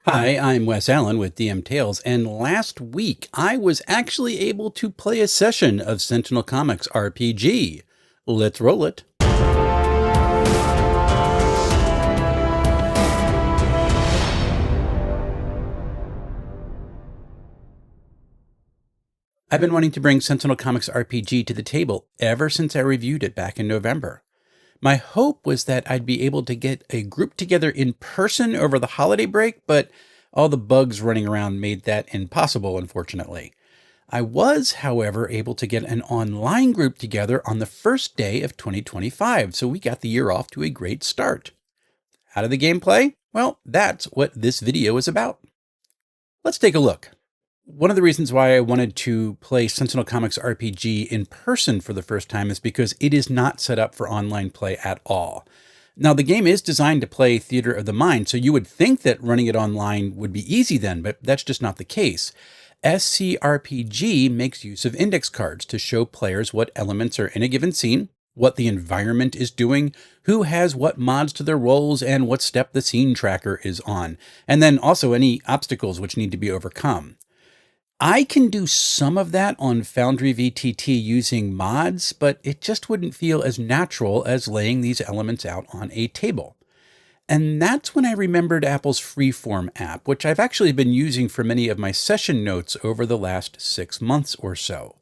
Hi, I'm Wes Allen with DM Tales, and last week I was actually able to play a session of Sentinel Comics RPG. Let's roll it. I've been wanting to bring Sentinel Comics RPG to the table ever since I reviewed it back in November. My hope was that I'd be able to get a group together in person over the holiday break, but all the bugs running around made that impossible, unfortunately. I was, however, able to get an online group together on the first day of 2025, so we got the year off to a great start. How did the game play? Well, that's what this video is about. Let's take a look. One of the reasons why I wanted to play Sentinel Comics RPG in person for the first time is because it is not set up for online play at all. Now, the game is designed to play Theater of the Mind, so you would think that running it online would be easy then, but that's just not the case. SCRPG makes use of index cards to show players what elements are in a given scene, what the environment is doing, who has what mods to their roles, and what step the scene tracker is on, and then also any obstacles which need to be overcome. I can do some of that on Foundry VTT using mods, but it just wouldn't feel as natural as laying these elements out on a table. And that's when I remembered Apple's Freeform app, which I've actually been using for many of my session notes over the last 6 months or so.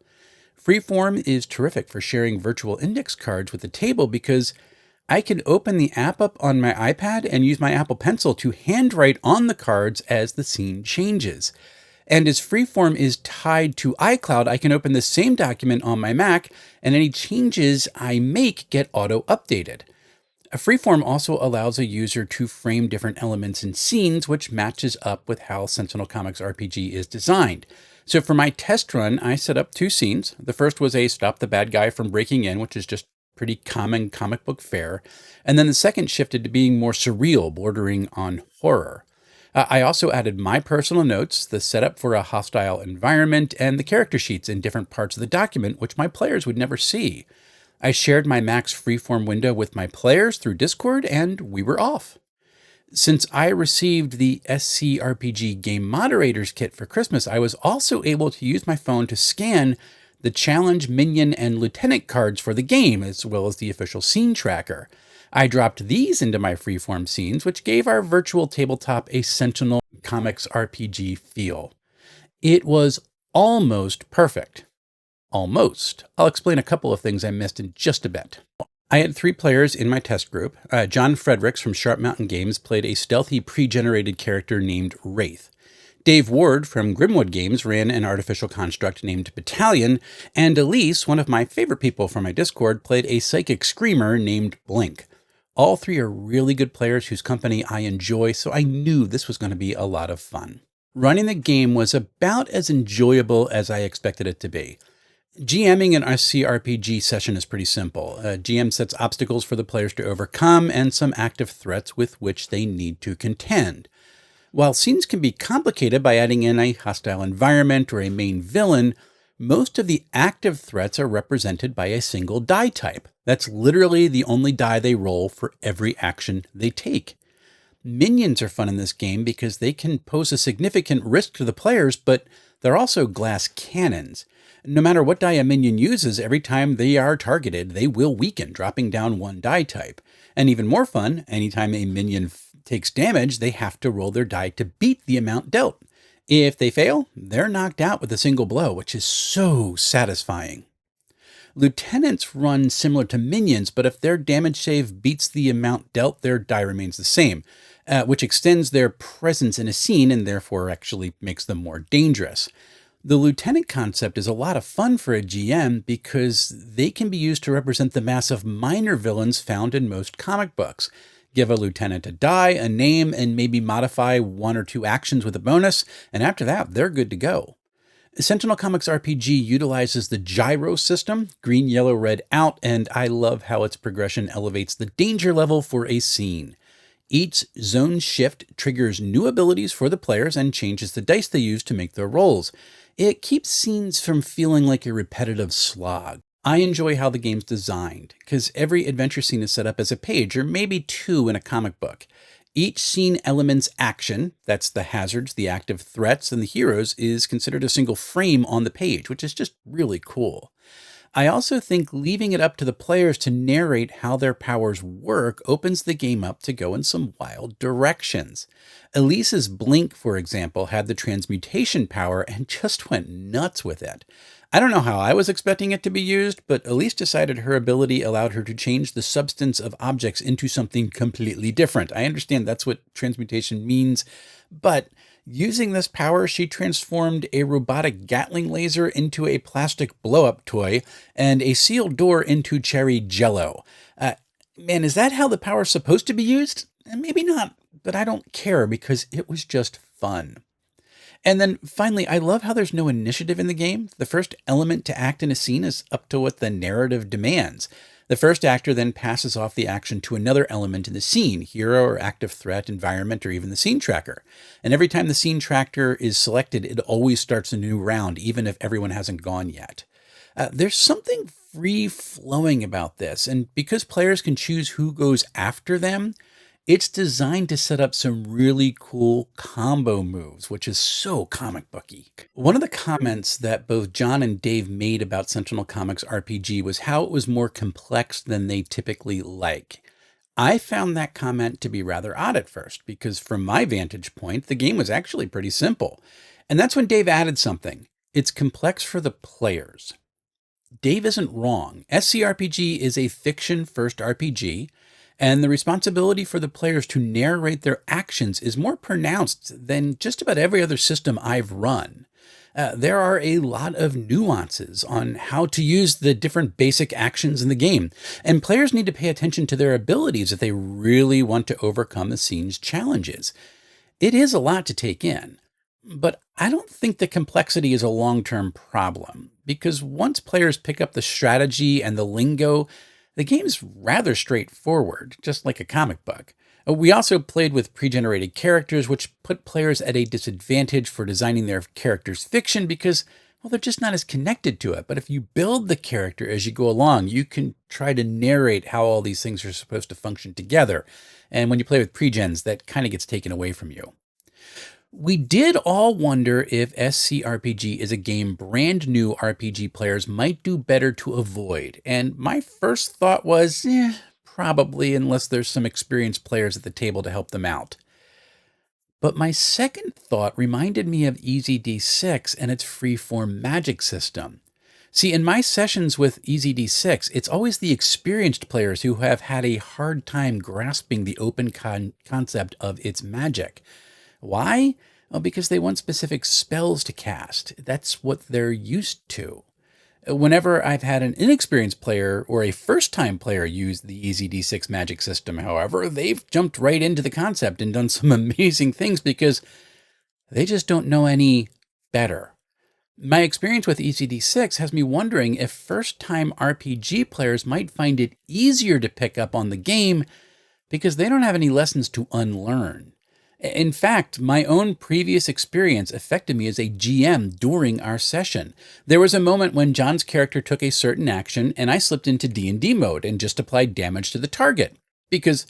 Freeform is terrific for sharing virtual index cards with the table because I can open the app up on my iPad and use my Apple Pencil to handwrite on the cards as the scene changes. And as Freeform is tied to iCloud, I can open the same document on my Mac, and any changes I make get auto-updated. Freeform also allows a user to frame different elements in scenes, which matches up with how Sentinel Comics RPG is designed. So for my test run, I set up 2 scenes. The first was a stop the bad guy from breaking in, which is just pretty common comic book fare. And then the second shifted to being more surreal, bordering on horror. I also added my personal notes, the setup for a hostile environment, and the character sheets in different parts of the document, which my players would never see. I shared my Mac's Freeform window with my players through Discord, and we were off. Since I received the SCRPG Game Moderators Kit for Christmas, I was also able to use my phone to scan the Challenge, Minion, and Lieutenant cards for the game, as well as the official scene tracker. I dropped these into my Freeform scenes, which gave our virtual tabletop a Sentinel Comics RPG feel. It was almost perfect. Almost. I'll explain a couple of things I missed in just a bit. I had 3 players in my test group. John Fredericks from Sharp Mountain Games played a stealthy pre-generated character named Wraith. Dave Ward from Grimwood Games ran an artificial construct named Battalion, and Elise, one of my favorite people from my Discord, played a psychic screamer named Blink. All 3 are really good players whose company I enjoy, so I knew this was going to be a lot of fun. Running the game was about as enjoyable as I expected it to be. GMing an SCRPG session is pretty simple. GM sets obstacles for the players to overcome and some active threats with which they need to contend. While scenes can be complicated by adding in a hostile environment or a main villain, most of the active threats are represented by a single die type. That's literally the only die they roll for every action they take. Minions are fun in this game because they can pose a significant risk to the players, but they're also glass cannons. No matter what die a minion uses, every time they are targeted, they will weaken, dropping down 1 die type. And even more fun, anytime a minion takes damage, they have to roll their die to beat the amount dealt. If they fail, they're knocked out with a single blow, which is so satisfying. Lieutenants run similar to minions, but if their damage save beats the amount dealt, their die remains the same, which extends their presence in a scene and therefore actually makes them more dangerous. The lieutenant concept is a lot of fun for a GM because they can be used to represent the mass of minor villains found in most comic books. Give a lieutenant a die, a name, and maybe modify 1 or 2 actions with a bonus, and after that, they're good to go. Sentinel Comics RPG utilizes the gyro system, green, yellow, red, out, and I love how its progression elevates the danger level for a scene. Each zone shift triggers new abilities for the players and changes the dice they use to make their rolls. It keeps scenes from feeling like a repetitive slog. I enjoy how the game's designed, because every adventure scene is set up as a page, or maybe 2 in a comic book. Each scene element's action, that's the hazards, the active threats, and the heroes, is considered a single frame on the page, which is just really cool. I also think leaving it up to the players to narrate how their powers work opens the game up to go in some wild directions. Elise's blink, for example, had the transmutation power and just went nuts with it. I don't know how I was expecting it to be used, but Elise decided her ability allowed her to change the substance of objects into something completely different. I understand that's what transmutation means, but using this power, she transformed a robotic Gatling laser into a plastic blow-up toy and a sealed door into cherry jello. Man, is that how the power's supposed to be used? Maybe not, but I don't care because it was just fun. And then finally, I love how there's no initiative in the game. The first element to act in a scene is up to what the narrative demands. The first actor then passes off the action to another element in the scene, hero or active threat, environment, or even the scene tracker. And every time the scene tracker is selected, it always starts a new round, even if everyone hasn't gone yet. There's something free-flowing about this, and because players can choose who goes after them, it's designed to set up some really cool combo moves, which is so comic booky. One of the comments that both John and Dave made about Sentinel Comics RPG was how it was more complex than they typically like. I found that comment to be rather odd at first, because from my vantage point, the game was actually pretty simple. And that's when Dave added something. It's complex for the players. Dave isn't wrong. SCRPG is a fiction-first RPG, and the responsibility for the players to narrate their actions is more pronounced than just about every other system I've run. There are a lot of nuances on how to use the different basic actions in the game, and players need to pay attention to their abilities if they really want to overcome the scene's challenges. It is a lot to take in, but I don't think the complexity is a long-term problem, because once players pick up the strategy and the lingo, the game's rather straightforward, just like a comic book. We also played with pre-generated characters, which put players at a disadvantage for designing their character's fiction because, well, they're just not as connected to it. But if you build the character as you go along, you can try to narrate how all these things are supposed to function together. And when you play with pre-gens, that kind of gets taken away from you. We did all wonder if SCRPG is a game brand new RPG players might do better to avoid. And my first thought was, probably, unless there's some experienced players at the table to help them out. But my second thought reminded me of EZD6 and its freeform magic system. See, in my sessions with EZD6, it's always the experienced players who have had a hard time grasping the open concept of its magic. Why? Well, because they want specific spells to cast. That's what they're used to. Whenever I've had an inexperienced player or a first-time player use the EZD6 magic system, however, they've jumped right into the concept and done some amazing things because they just don't know any better. My experience with EZD6 has me wondering if first-time RPG players might find it easier to pick up on the game because they don't have any lessons to unlearn. In fact, my own previous experience affected me as a GM during our session. There was a moment when John's character took a certain action and I slipped into D&D mode and just applied damage to the target. Because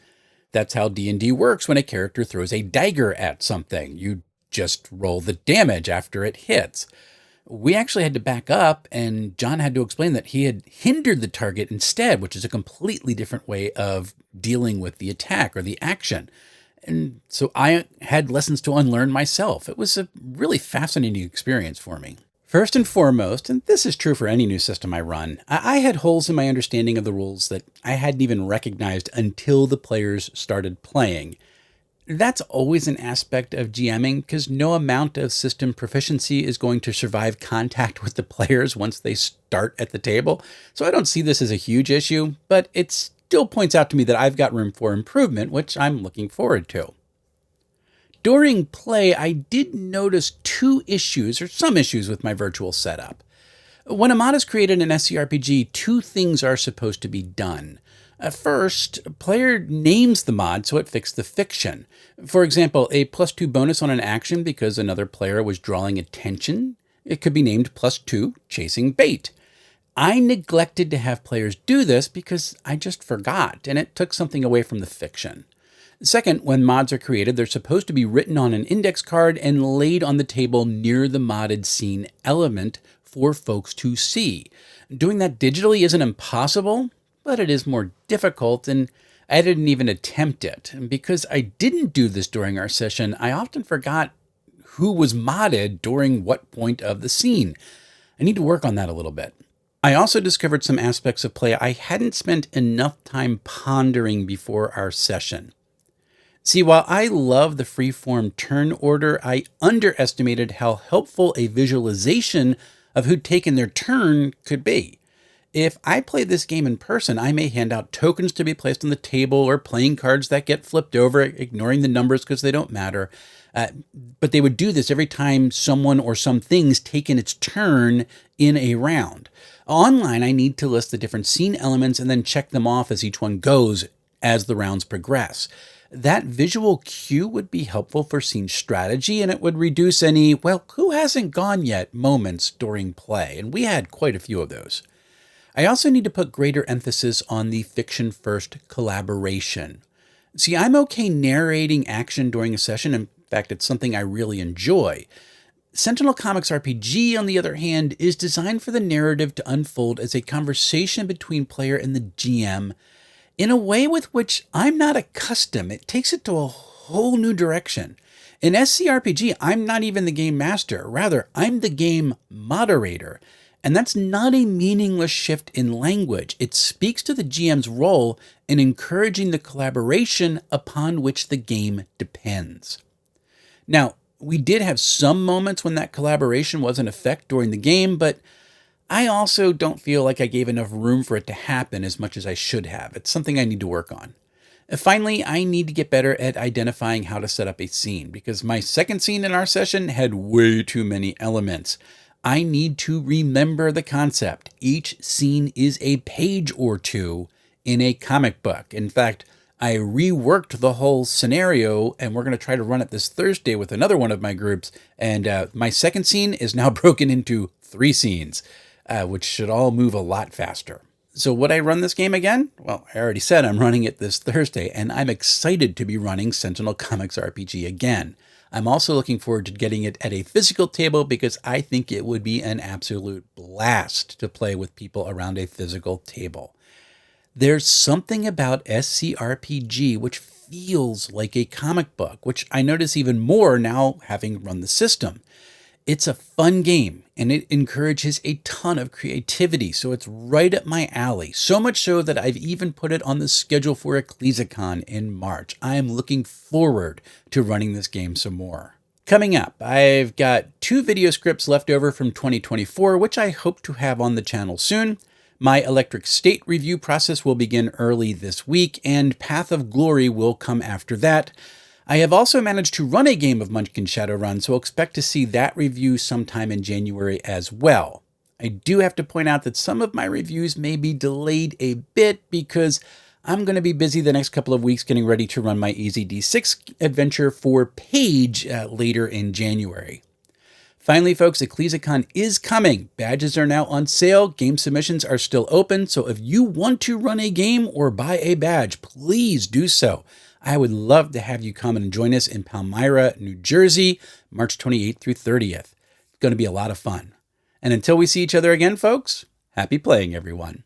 that's how D&D works when a character throws a dagger at something. You just roll the damage after it hits. We actually had to back up, and John had to explain that he had hindered the target instead, which is a completely different way of dealing with the attack or the action. And so I had lessons to unlearn myself. It was a really fascinating experience for me. First and foremost, and this is true for any new system I run, I had holes in my understanding of the rules that I hadn't even recognized until the players started playing. That's always an aspect of GMing because no amount of system proficiency is going to survive contact with the players once they start at the table. So I don't see this as a huge issue, but it still points out to me that I've got room for improvement, which I'm looking forward to. During play, I did notice some issues with my virtual setup. When a mod is created in SCRPG, two things are supposed to be done. First, player names the mod so it fits the fiction. For example, a +2 bonus on an action because another player was drawing attention. It could be named +2 chasing bait. I neglected to have players do this because I just forgot, and it took something away from the fiction. Second, when mods are created, they're supposed to be written on an index card and laid on the table near the modded scene element for folks to see. Doing that digitally isn't impossible, but it is more difficult, and I didn't even attempt it. And because I didn't do this during our session, I often forgot who was modded during what point of the scene. I need to work on that a little bit. I also discovered some aspects of play I hadn't spent enough time pondering before our session. See, while I love the freeform turn order, I underestimated how helpful a visualization of who'd taken their turn could be. If I play this game in person, I may hand out tokens to be placed on the table or playing cards that get flipped over, ignoring the numbers because they don't matter. But they would do this every time someone or something's taken its turn in a round. Online, I need to list the different scene elements and then check them off as each one goes as the rounds progress. That visual cue would be helpful for scene strategy, and it would reduce any, well, who hasn't gone yet moments during play, and we had quite a few of those. I also need to put greater emphasis on the fiction-first collaboration. See, I'm okay narrating action during a session. In fact, it's something I really enjoy. Sentinel Comics RPG, on the other hand, is designed for the narrative to unfold as a conversation between player and the GM in a way with which I'm not accustomed. It takes it to a whole new direction. In SCRPG, I'm not even the game master. Rather, I'm the game moderator. And that's not a meaningless shift in language. It speaks to the GM's role in encouraging the collaboration upon which the game depends. Now, we did have some moments when that collaboration was in effect during the game, but I also don't feel like I gave enough room for it to happen as much as I should have. It's something I need to work on. Finally, I need to get better at identifying how to set up a scene, because my second scene in our session had way too many elements. I need to remember the concept. Each scene is a page or two in a comic book. In fact, I reworked the whole scenario, and we're going to try to run it this Thursday with another one of my groups. And my second scene is now broken into 3 scenes, which should all move a lot faster. So would I run this game again? Well, I already said I'm running it this Thursday, and I'm excited to be running Sentinel Comics RPG again. I'm also looking forward to getting it at a physical table because I think it would be an absolute blast to play with people around a physical table. There's something about SCRPG which feels like a comic book, which I notice even more now having run the system. It's a fun game, and it encourages a ton of creativity, so it's right up my alley. So much so that I've even put it on the schedule for EcclesiaCon in March. I am looking forward to running this game some more. Coming up, I've got 2 video scripts left over from 2024, which I hope to have on the channel soon. My Electric State review process will begin early this week, and Path of Glory will come after that. I have also managed to run a game of Munchkin Shadowrun, so expect to see that review sometime in January as well. I do have to point out that some of my reviews may be delayed a bit because I'm going to be busy the next couple of weeks getting ready to run my Easy D6 adventure for Page later in January. Finally, folks, EcclesiaCon is coming. Badges are now on sale. Game submissions are still open. So if you want to run a game or buy a badge, please do so. I would love to have you come and join us in Palmyra, New Jersey, March 28th through 30th. It's going to be a lot of fun. And until we see each other again, folks, happy playing, everyone.